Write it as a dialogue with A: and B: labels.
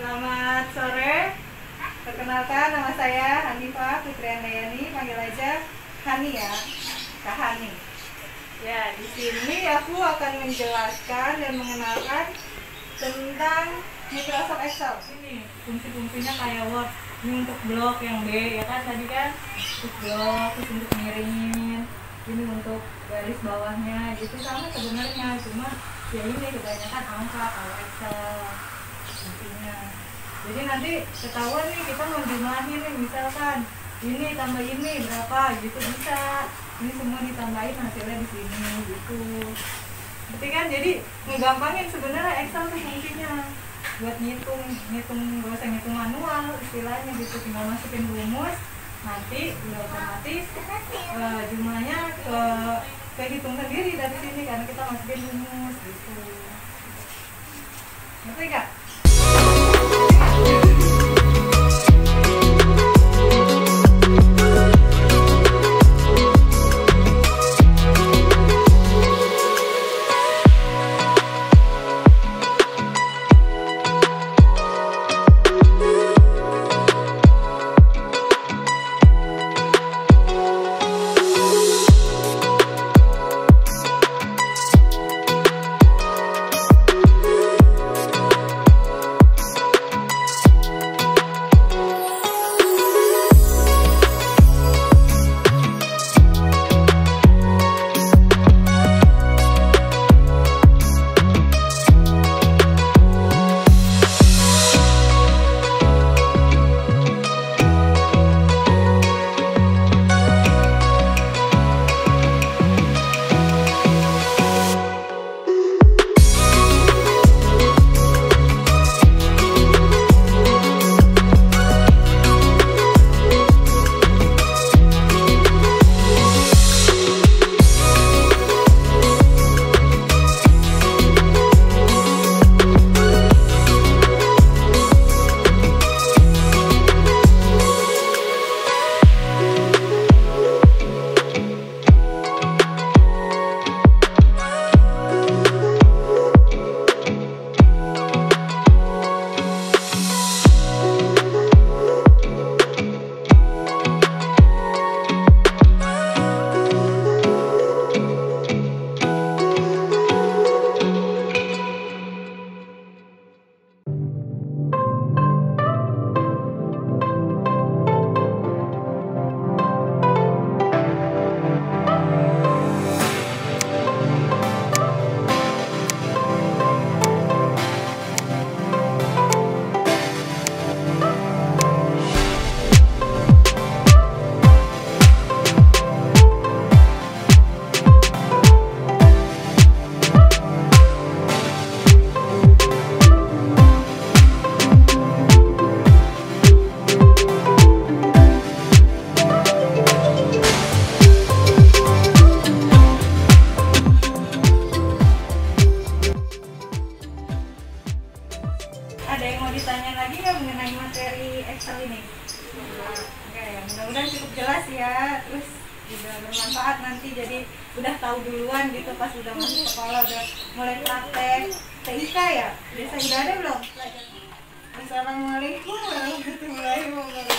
A: Selamat sore. Perkenalkan, nama saya Hanifah, Putri Handayani, panggil aja Hani ya, Kak Hani. Ya, di sini aku akan menjelaskan dan mengenalkan tentang Microsoft Excel. Ini fungsi-fungsinya kayak Word. Ini untuk blok yang B, ya kan tadi kan untuk blok, terus untuk miringin. Ini untuk garis bawahnya, gitu sama sebenarnya, cuma ya ini kebanyakan angka kalau Excel intinya. Jadi nanti ketahuan nih kita mau jumlahin nih, misalkan ini tambah ini berapa gitu bisa. Ini semua ditambahin hasilnya di sini gitu. Berarti kan jadi ngegampangin sebenarnya Excel tuh fungsinya buat ngitung, gak usah ngitung manual istilahnya gitu, tinggal masukin rumus nanti udah otomatis jumlahnya kehitung sendiri dari sini karena kita masukin rumus gitu. Ngerti gak? Ada yang mau ditanya lagi nggak mengenai materi Excel ini? Oke, mudah-mudahan cukup jelas ya. Terus juga bermanfaat nanti, jadi udah tahu duluan gitu pas udah masuk sekolah, udah mulai praktek TIK ya. Biasa udah ada belum? Assalamualaikum warahmatullahi wabarakatuh.